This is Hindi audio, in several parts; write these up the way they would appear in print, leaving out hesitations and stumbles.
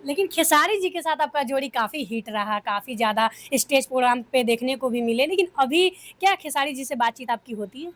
लेकिन खेसारी जी के साथ आपका जोड़ी काफ़ी हिट रहा, काफ़ी ज़्यादा स्टेज प्रोग्राम पे देखने को भी मिले। लेकिन अभी क्या खेसारी जी से बातचीत आपकी होती है?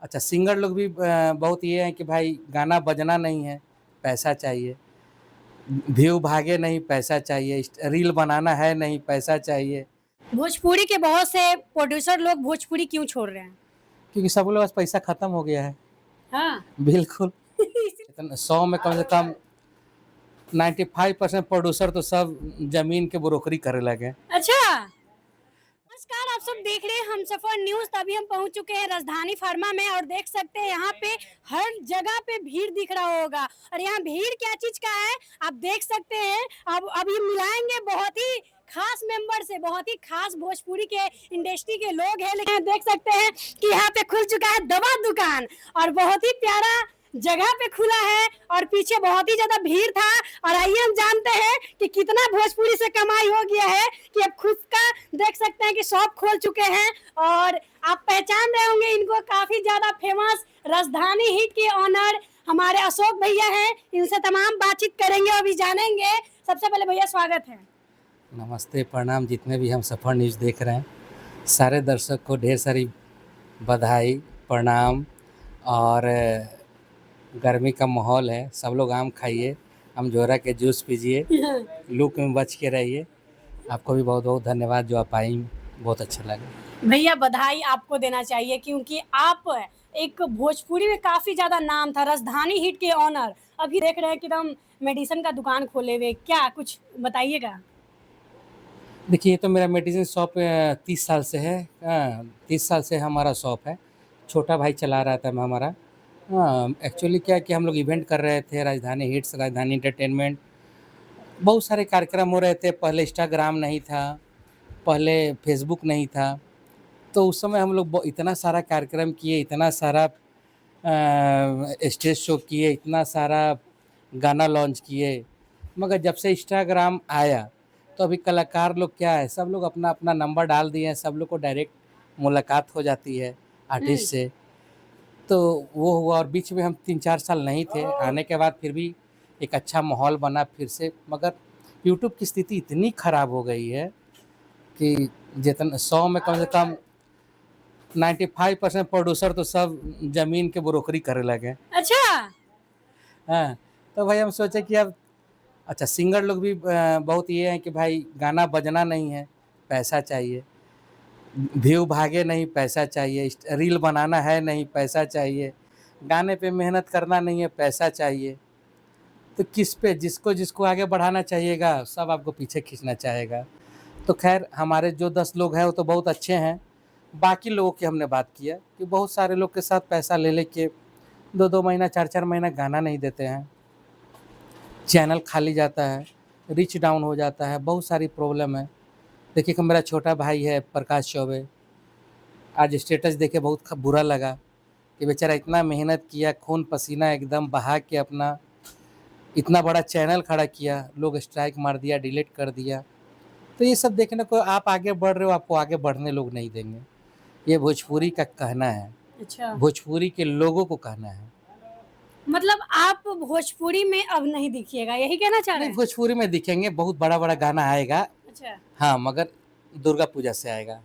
अच्छा, सिंगर लोग भी बहुत ये हैं कि भाई गाना बजना नहीं है, पैसा चाहिए। व्यू भागे नहीं, पैसा चाहिए। रील बनाना है नहीं, पैसा चाहिए। भोजपुरी के बहुत से प्रोड्यूसर लोग भोजपुरी क्यों छोड़ रहे हैं? क्योंकि सब लोग के पास पैसा खत्म हो गया है। हाँ। बिल्कुल। इतना 100 में कम से कम 95% प्रोड्यूसर तो सब ज़मीन के ब्रोकरी करे लगे हैं। अच्छा। नमस्कार, आप सब देख रहे हैं हमसफर न्यूज़। तभी हम पहुंच चुके हैं राजधानी फार्मा में और देख सकते हैं यहाँ पे हर जगह पे भीड़ दिख रहा होगा। और यहाँ भीड़ क्या चीज का है आप देख सकते हैं। अब अभी मिलाएंगे बहुत ही खास मेंबर से, बहुत ही खास भोजपुरी के इंडस्ट्री के लोग हैं। लेकिन देख सकते हैं कि यहाँ पे खुल चुका है दवा दुकान और बहुत ही प्यारा जगह पे खुला है और पीछे बहुत ही ज्यादा भीड़ था। और आइए हम जानते हैं कि कितना भोजपुरी से कमाई हो गया है कि अब खुद का देख सकते हैं कि शॉप खोल चुके हैं। और आप पहचान रहे होंगे इनको, काफी ज्यादा फेमस राजधानी हिट के ऑनर हमारे अशोक भैया हैं। इनसे तमाम बातचीत करेंगे और भी जानेंगे। सबसे पहले भैया स्वागत है। नमस्ते, प्रणाम। जितने भी हम सफर न्यूज़ देख रहे हैं, सारे दर्शक को ढेर सारी बधाई, प्रणाम। और गर्मी का माहौल है, सब लोग आम खाइए, अमजोरा के जूस पीजिए, लू में बच के रहिए। आपको भी बहुत बहुत धन्यवाद जो आप आई, बहुत अच्छा लगा। भैया बधाई आपको देना चाहिए क्योंकि आप एक भोजपुरी में काफी ज्यादा नाम था, राजधानी हिट के ऑनर। अभी देख रहे हैं कि हम मेडिसिन का दुकान खोले हुए, क्या कुछ बताइएगा। देखिए, ये तो मेरा मेडिसिन शॉप 30 साल से है। 30 साल से हमारा शॉप है। छोटा भाई चला रहा था हमारा। एक्चुअली क्या है कि हम लोग इवेंट कर रहे थे, राजधानी हिट्स, राजधानी एंटरटेनमेंट। बहुत सारे कार्यक्रम हो रहे थे। पहले इंस्टाग्राम नहीं था, पहले फेसबुक नहीं था। तो उस समय हम लोग इतना सारा कार्यक्रम किए, इतना सारा स्टेज शो किए, इतना सारा गाना लॉन्च किए। मगर जब से इंस्टाग्राम आया तो अभी कलाकार लोग क्या है, सब लोग अपना अपना नंबर डाल दिए हैं, सब लोग को डायरेक्ट मुलाकात हो जाती है आर्टिस्ट से। तो वो हुआ और बीच में हम 3-4 साल नहीं थे। आने के बाद फिर भी एक अच्छा माहौल बना फिर से। मगर यूट्यूब की स्थिति इतनी ख़राब हो गई है कि जितना 100 में कम से कम 95% प्रोड्यूसर तो सब ज़मीन के ब्रोकरी करे लगे हैं। अच्छा। हाँ, तो भाई हम सोचे कि अब अच्छा, सिंगर लोग भी बहुत ये हैं कि भाई गाना बजना नहीं है, पैसा चाहिए। व्यू भागे नहीं, पैसा चाहिए। रील बनाना है नहीं, पैसा चाहिए। गाने पे मेहनत करना नहीं है, पैसा चाहिए। तो किस पे जिसको जिसको आगे बढ़ाना चाहिएगा, सब आपको पीछे खींचना चाहेगा। तो खैर, हमारे जो 10 लोग हैं वो तो बहुत अच्छे हैं। बाकी लोगों की हमने बात किया कि बहुत सारे लोग के साथ पैसा ले लेके 2-2 महीना, 4-4 महीना गाना नहीं देते हैं। चैनल खाली जाता है, रीच डाउन हो जाता है, बहुत सारी प्रॉब्लम है। देखिए कि मेरा छोटा भाई है प्रकाश चौबे, आज स्टेटस देखे बहुत बुरा लगा कि बेचारा इतना मेहनत किया, खून पसीना एकदम बहा के अपना इतना बड़ा चैनल खड़ा किया, लोग स्ट्राइक मार दिया, डिलीट कर दिया। तो ये सब देखने को आप आगे बढ़ रहे हो, आपको आगे बढ़ने लोग नहीं देंगे। ये भोजपुरी का कहना है, अच्छा। भोजपुरी के लोगों को कहना है। मतलब आप भोजपुरी में अब नहीं दिखिएगा, यही कहना चाह रहे नहीं, हैं? भोजपुरी में दिखेंगे, बहुत बड़ा-बड़ा गाना आएगा। अच्छा। हाँ, मगर दुर्गा पूजा से आएगा।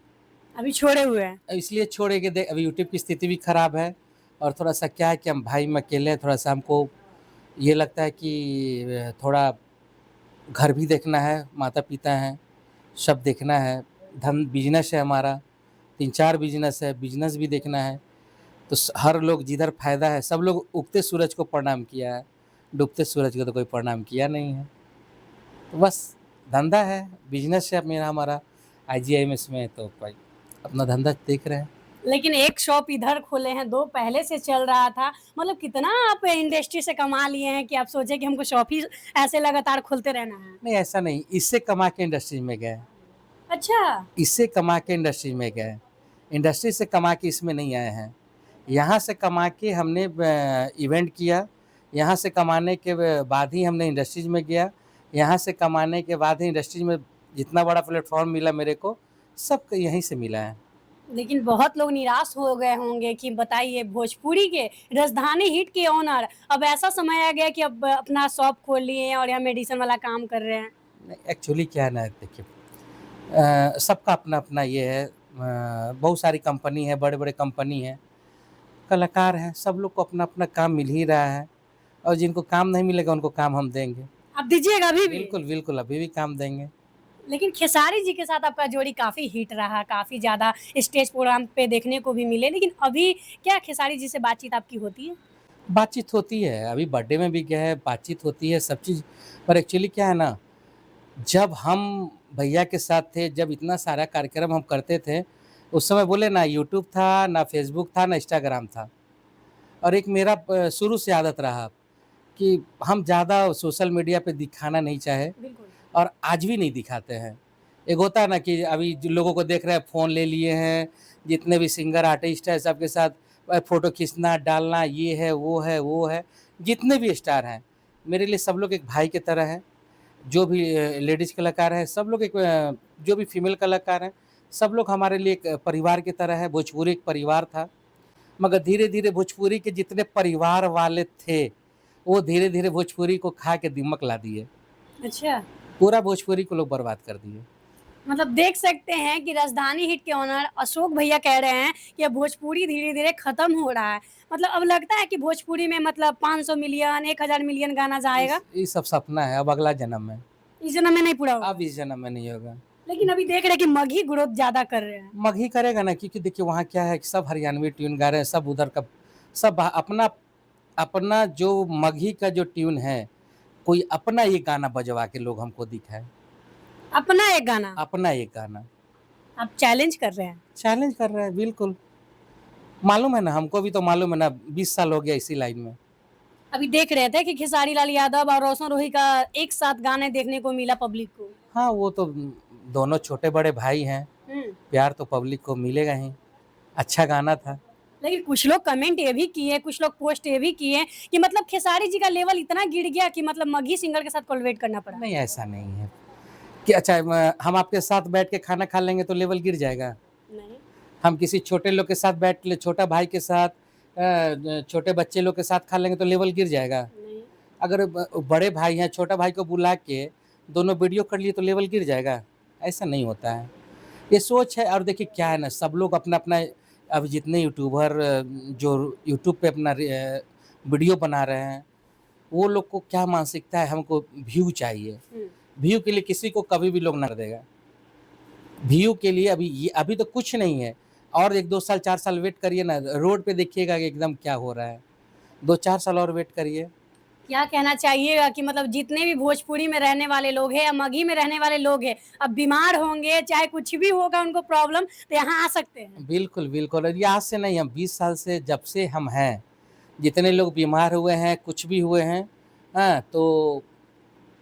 अभी छोड़े हुए हैं। इसलिए छोड़ेंगे, अभी यूट्यूब की स्थिति भी खराब है। और थोड़ा-सा क्या है कि हम भाई में अकेले हैं, थोड़ा-सा हमको ये लगता है कि थोड़ा घर भी देखना है, माता-पिता हैं, सब देखना है। बिज़नेस है हमारा, 3-4 बिज़नेस है, बिज़नेस भी देखना है। तो हर लोग जिधर फ़ायदा है, सब लोग उगते सूरज को प्रणाम किया है, डूबते सूरज को तो कोई प्रणाम किया नहीं है। तो बस धंधा है, बिज़नेस है मेरा, हमारा आईजीआईएमएस में, तो भाई अपना धंधा देख रहे हैं। लेकिन एक शॉप इधर खोले हैं, 2 पहले से चल रहा था। मतलब कितना आप इंडस्ट्री से कमा लिए हैं कि आप सोचे कि हमको शॉप ही ऐसे लगातार खोलते रहना है? नहीं, ऐसा नहीं, इससे कमा के इंडस्ट्री में गए, अच्छा। इससे कमा के इंडस्ट्री में गए। इंडस्ट्री से कमा के इसमें नहीं आए हैं। यहाँ से कमा के हमने इवेंट किया, यहाँ से कमाने के बाद ही हमने इंडस्ट्रीज़ में गया, यहाँ से कमाने के बाद ही इंडस्ट्रीज़ में जितना बड़ा प्लेटफ़ॉर्म मिला मेरे को, सब यहीं से मिला है। लेकिन बहुत लोग निराश हो गए होंगे कि बताइए भोजपुरी के राजधानी हिट के ऑनर अब ऐसा समय आ गया कि अब अपना शॉप खोल लिए हैं और यहाँ मेडिसिन वाला काम कर रहे हैं। नहीं, एक्चुअली क्या है ना, देखिए सबका अपना-अपना ये है, बहुत सारी कंपनी है, बड़े-बड़े कंपनी हैं, कलाकार हैं, सब लोग को अपना-अपना काम मिल ही रहा है और जिनको काम नहीं मिलेगा उनको काम हम देंगे। आप दीजिएगा अभी भी? बिल्कुल, बिल्कुल, अभी भी काम देंगे। लेकिन खेसारी जी के साथ आपका जोड़ी काफ़ी हिट रहा, काफ़ी ज़्यादा स्टेज प्रोग्राम पे देखने को भी मिले। लेकिन अभी क्या खेसारी जी से बातचीत आपकी होती है? बातचीत होती है, अभी बर्थडे में भी गए हैं, बातचीत होती है, सब चीज़। पर एक्चुअली क्या है ना, जब हम भैया के साथ थे, जब इतना सारा कार्यक्रम हम करते थे, उस समय बोले ना यूट्यूब था, ना फ़ेसबुक था, ना इंस्टाग्राम था। और एक मेरा शुरू से आदत रहा कि हम ज़्यादा सोशल मीडिया पे दिखाना नहीं चाहे बिल्कुल। और आज भी नहीं दिखाते हैं। एक होता है ना कि अभी जो लोगों को देख रहे हैं, फ़ोन ले लिए हैं, जितने भी सिंगर, आर्टिस्ट हैं, सबके साथ फ़ोटो खींचना, डालना, ये है, वो है, वो है। जितने भी स्टार हैं, मेरे लिए सब लोग एक भाई की तरह हैं। जो भी लेडीज़ कलाकार हैं, सब लोग एक जो भी फीमेल कलाकार हैं, सब लोग हमारे लिए एक परिवार की तरह है। भोजपुरी एक परिवार था, मगर धीरे-धीरे भोजपुरी के जितने परिवार वाले थे, वो धीरे-धीरे भोजपुरी को खा के दिमक ला दिए। अच्छा। पूरा भोजपुरी को लोग बर्बाद कर दिए। मतलब देख सकते हैं कि राजधानी हिट के ऑनर अशोक भैया कह रहे हैं कि अब भोजपुरी धीरे-धीरे खत्म हो रहा है। मतलब अब लगता है कि भोजपुरी में मतलब 500 मिलियन, 1000 मिलियन गाना जाएगा, ये सब सपना है, अब अगला जन्म है। इस जन्म में नहीं पूरा अब होगा। इस जन्म में नहीं होगा। लेकिन अभी देख रहे हैं कि मगही ग्रोथ ज़्यादा कर रहे हैं। मगही करेगा ना, क्योंकि देखिए वहाँ क्या है कि सब हरियाणवी ट्यून गा रहे हैं, सब उधर का सब अपना अपना जो मगही का जो ट्यून है, कोई अपना ये गाना बजवा के लोग हमको दिखाए, अपना एक गाना, अपना एक गाना। आप चैलेंज कर रहे हैं। चैलेंज कर रहा है, बिल्कुल। मालूम है ना, हमको भी तो मालूम है ना, 20 साल हो गया इसी लाइन में। अभी देख रहे थे कि खेसारी लाल यादव और रोशन रोही का एक साथ गाने देखने को मिला पब्लिक को। हाँ, वो तो दोनों छोटे-बड़े भाई हैं, हुँ। प्यार तो पब्लिक को मिलेगा ही। अच्छा गाना था। लेकिन कुछ लोग कमेंट ये भी किए, कुछ लोग पोस्ट ये भी किए कि मतलब खेसारी जी का लेवल इतना गिर गया कि मतलब मगही सिंगर के साथ कोलैबोरेट करना पड़ा। नहीं, ऐसा नहीं है कि अच्छा हम आपके साथ बैठ के खाना खा लेंगे तो लेवल गिर जाएगा। नहीं, हम किसी छोटे लोग के साथ बैठ ले, छोटा भाई के साथ छोटे बच्चे लोग के साथ खा लेंगे तो लेवल गिर जाएगा। नहीं। अगर बड़े भाई हैं, छोटा भाई को बुला के दोनों वीडियो कर लिए तो लेवल गिर जाएगा? ऐसा नहीं होता है। ये सोच है। और देखिए क्या है ना, सब लोग अपना-अपना, अब जितने यूट्यूबर जो यूट्यूब पे अपना वीडियो बना रहे हैं, वो लोग को क्या मानसिकता है, हमको व्यू चाहिए। हुँ। व्यू के लिए किसी को कभी भी लोग ना देगा। व्यू के लिए अभी तो कुछ नहीं है। और 1-2 साल 4 साल वेट करिए ना, रोड पे देखिएगा कि एकदम क्या हो रहा है। 2-4 साल और वेट करिए। क्या कहना चाहिएगा कि मतलब जितने भी भोजपुरी में रहने वाले लोग हैं या मगही में रहने वाले लोग हैं, अब बीमार होंगे, चाहे कुछ भी होगा उनको प्रॉब्लम, तो यहाँ आ सकते हैं? बिल्कुल, बिल्कुल। और ये आज से नहीं, हम 20 साल से, जब से हम हैं, जितने लोग बीमार हुए हैं, कुछ भी हुए हैं, हाँ, तो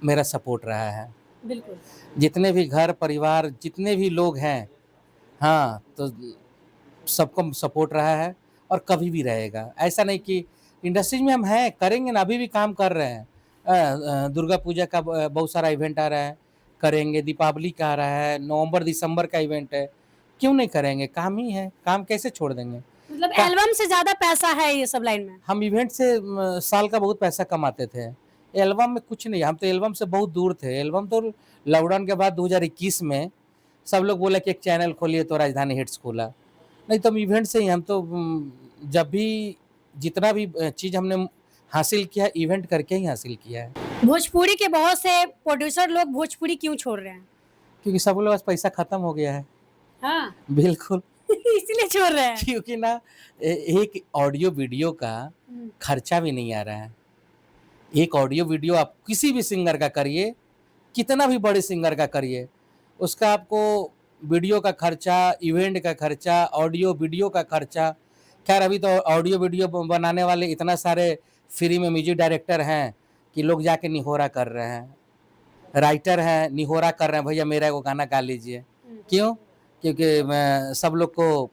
मेरा सपोर्ट रहा है। बिल्कुल। जितने भी घर परिवार, जितने भी लोग हैं, हाँ, तो सबको सपोर्ट रहा है और कभी भी रहेगा। ऐसा नहीं कि इंडस्ट्रीज में हम हैं, करेंगे ना, अभी भी काम कर रहे हैं। दुर्गा पूजा का बहुत सारा इवेंट आ रहा है, करेंगे। दीपावली का आ रहा है, नवंबर-दिसंबर का इवेंट है, क्यों नहीं करेंगे? काम ही है, काम कैसे छोड़ देंगे? मतलब का एल्बम से ज़्यादा पैसा है ये सब लाइन में। हम इवेंट से साल का बहुत पैसा कमाते थे। एल्बम में कुछ नहीं, हम तो एल्बम से बहुत दूर थे। एल्बम तो लॉकडाउन के बाद 2021 में सब लोग बोले कि एक चैनल खोलिए, तो राजधानी हिट्स खोला। नहीं तो हम इवेंट से ही, हम तो जब भी जितना भी चीज़ हमने हासिल किया, इवेंट करके ही हासिल किया है। भोजपुरी के बहुत से प्रोड्यूसर लोग भोजपुरी क्यों छोड़ रहे हैं? क्योंकि सब लोग के पास पैसा खत्म हो गया है। हाँ। बिल्कुल। इसीलिए छोड़ रहे हैं। क्योंकि ना एक ऑडियो वीडियो का हुँ। खर्चा भी नहीं आ रहा है। एक ऑडियो वीडियो आप किसी भी सिंगर का करिए, कितना भी बड़े सिंगर का करिए, उसका आपको वीडियो का खर्चा, इवेंट का खर्चा, ऑडियो वीडियो का खर्चा। खैर अभी तो ऑडियो वीडियो बनाने वाले इतना सारे फ्री में म्यूजिक डायरेक्टर हैं कि लोग जाके निहोरा कर रहे हैं। राइटर हैं, निहोरा कर रहे हैं, भैया मेरा एगो गाना गा लीजिए। हुँ। क्यों? क्योंकि सब लोग को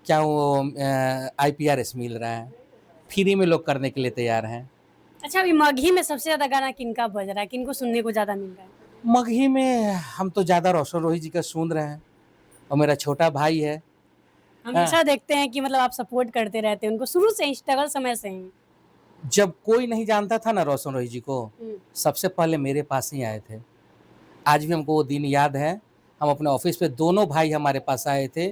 क्या वो आईपीआरएस मिल रहा है। फ्री में लोग करने के लिए तैयार हैं। अच्छा अभी मगही में सबसे ज़्यादा गाना किनका बज रहा है? किनको सुनने को ज़्यादा मिल रहा है? मगही में हम तो ज़्यादा रोशन रोही जी का सुन रहे हैं और मेरा छोटा भाई है, हमेशा देखते हैं कि मतलब आप सपोर्ट करते रहते हैं उनको शुरू से ही, स्ट्रगल समय से ही। जब कोई नहीं जानता था ना रोशन रोही जी को, सबसे पहले मेरे पास ही आए थे। आज भी हमको वो दिन याद है। हम अपने ऑफिस पे दोनों भाई हमारे पास आए थे।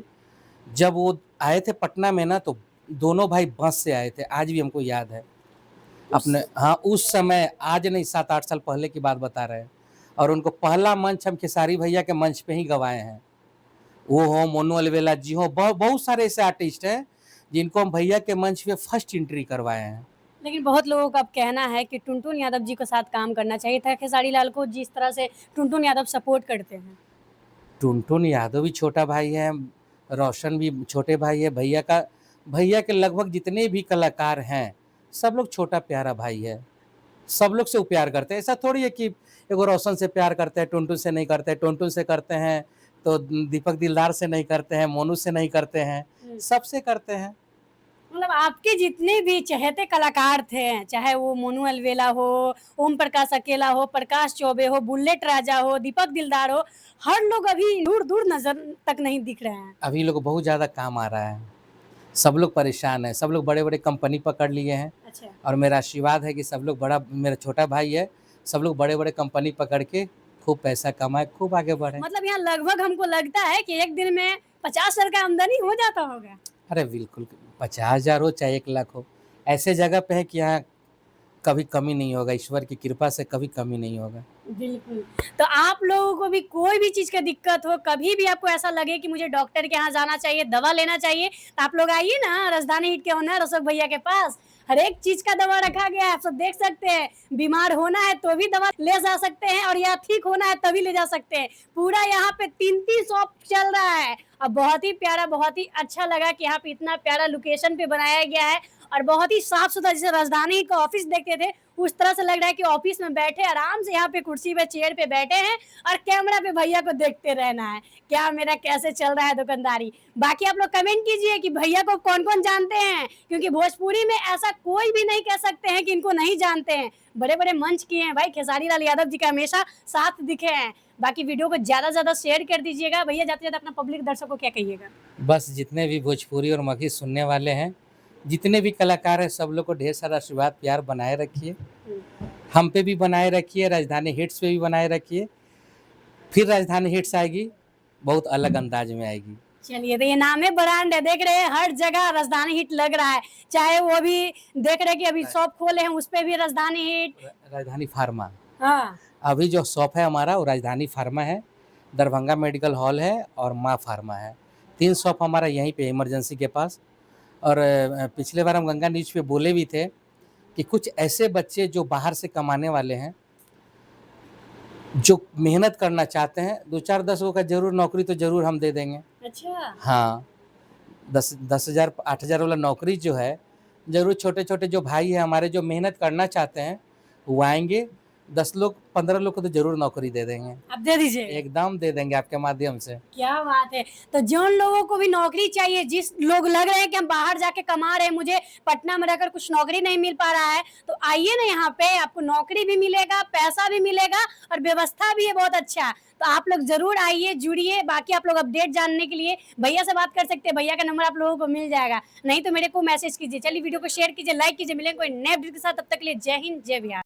जब वो आए थे पटना में ना, तो दोनों भाई बस से आए थे, आज भी हमको याद है। अपने हाँ, उस समय, आज नहीं 7-8 साल पहले की बात बता रहे हैं। और उनको पहला मंच हम खेसारी भैया के मंच पे ही गवाए हैं। वो हो, मोनू अलवेला जी हो, बहुत सारे ऐसे आर्टिस्ट हैं जिनको हम भैया के मंच पे फर्स्ट एंट्री करवाए हैं। लेकिन बहुत लोगों का अब कहना है कि टुनटुन यादव जी के साथ काम करना चाहिए था खेसारी लाल को, जिस तरह से टुनटुन यादव सपोर्ट करते हैं। टुनटुन यादव भी छोटा भाई है, रोशन भी छोटे भाई है। भैया के लगभग जितने भी कलाकार हैं, सब लोग छोटा प्यारा भाई है। सब लोग से वो प्यार करते हैं। ऐसा थोड़ी है कि एगो रोशन से प्यार करते हैं, टुनटुन से नहीं करते। टुनटुन से करते हैं तो दीपक दिलदार से नहीं करते हैं, मोनू से नहीं करते हैं, सबसे करते हैं। मतलब आपके जितने भी चहेते कलाकार थे, चाहे वो मोनू अलवेला हो, ओम प्रकाश अकेला हो, प्रकाश चौबे हो, बुलेट राजा हो, दीपक दिलदार हो, हर लोग अभी दूर-दूर नज़र तक नहीं दिख रहे हैं। अभी लोग बहुत ज़्यादा काम आ रहा है। सब लोग परेशान हैं, सब लोग बड़े-बड़े कंपनी पकड़ लिए हैं। अच्छा। और मेरा आशीर्वाद है कि सब लोग मेरा छोटा भाई है, सब लोग बड़े-बड़े कंपनी पकड़ के खूब पैसा कमाएँ, खूब आगे बढ़ें। मतलब यहाँ लगभग हमको लगता है कि एक दिन में 50 लाख का आमदनी हो जाता होगा। अरे बिल्कुल, 50,000 हो चाहे 1 लाख हो, ऐसे जगह पे है कि यहाँ कभी कमी नहीं होगा, ईश्वर की कृपा से कभी कमी नहीं होगा। बिल्कुल। तो आप लोगों को भी कोई भी चीज़ का दिक्कत हो, कभी भी आपको ऐसा लगे कि मुझे डॉक्टर के यहाँ जाना चाहिए, दवा लेना चाहिए, तो आप लोग आइए ना राजधानी हिट के ओनर अशोक भैया के पास। हर एक चीज़ का दवा रखा गया है, आप सब देख सकते हैं। बीमार होना है तो भी दवा ले जा सकते हैं और या ठीक होना है तभी ले जा सकते हैं। पूरा यहाँ पे 3-3 शॉप चल रहा है और बहुत ही प्यारा, बहुत ही अच्छा लगा कि यहाँ पे इतना प्यारा लोकेशन पे बनाया गया है और बहुत ही साफ-सुथरा। जैसे राजधानी का ऑफिस देखते थे, उस तरह से लग रहा है कि ऑफिस में बैठे आराम से यहाँ पे कुर्सी पे चेयर पे बैठे हैं और कैमरा पे भैया को देखते रहना है क्या मेरा कैसे चल रहा है दुकानदारी। बाकी आप लोग कमेंट कीजिए कि भैया को कौन-कौन जानते हैं, क्योंकि भोजपुरी में ऐसा कोई भी नहीं कह सकते हैं कि इनको नहीं जानते हैं। बड़े-बड़े मंच किए हैं भाई, खेसारी लाल यादव जी का हमेशा साथ दिखे हैं। बाकी वीडियो को ज़्यादा से ज़्यादा शेयर कर दीजिएगा। भैया जाते-जाते अपना पब्लिक दर्शकों को क्या कहिएगा? बस जितने भी भोजपुरी और मगही सुनने वाले हैं, जितने भी कलाकार हैं, सब लोग को ढेर सारा आशीर्वाद प्यार बनाए रखिए। हम पे भी बनाए रखिए, राजधानी हिट्स पे भी बनाए रखिए। फिर राजधानी हिट्स आएगी, बहुत अलग अंदाज में आएगी। चलिए, तो ये नाम है, ब्रांड है, देख रहे हैं हर जगह राजधानी हिट लग रहा है। चाहे वो भी देख रहे हैं कि अभी शॉप खोले हैं, उस पे भी राजधानी हिट। राजधानी फार्मा, हाँ। अभी जो शॉप है हमारा वो राजधानी फार्मा है, दरभंगा मेडिकल हॉल है और माँ फार्मा है। 3 शॉप हमारा यहीं पे इमरजेंसी के पास। और पिछले बार हम गंगा न्यूज़ पे बोले भी थे कि कुछ ऐसे बच्चे जो बाहर से कमाने वाले हैं, जो मेहनत करना चाहते हैं, 2-4-10 गो का ज़रूर नौकरी तो ज़रूर हम दे देंगे। अच्छा। हाँ, 10,000 8,000 वाला नौकरी जो है, ज़रूर छोटे-छोटे जो भाई हैं हमारे जो मेहनत करना चाहते हैं, वो आएँगे। 10 लोग 15 लोग को तो ज़रूर नौकरी दे देंगे। आप दे दीजिए। एकदम दे देंगे आपके माध्यम से। क्या बात है। तो जिन लोगों को भी नौकरी चाहिए, जिस लोग लग रहे हैं कि हम बाहर जाके कमा रहे हैं, मुझे पटना में रहकर कुछ नौकरी नहीं मिल पा रहा है, तो आइए ना यहाँ पे, आपको नौकरी भी मिलेगा, पैसा भी मिलेगा और व्यवस्था भी है बहुत अच्छा। तो आप लोग ज़रूर आइए, जुड़िए। बाकी आप लोग अपडेट जानने के लिए भैया से बात कर सकते हैं, भैया का नंबर आप लोगों को मिल जाएगा, नहीं तो मेरे को मैसेज कीजिए। चलिए वीडियो को शेयर कीजिए, लाइक कीजिए। मिलेंगे कोई नए अपडेट के साथ, तब तक के लिए जय हिंद, जय बिहार।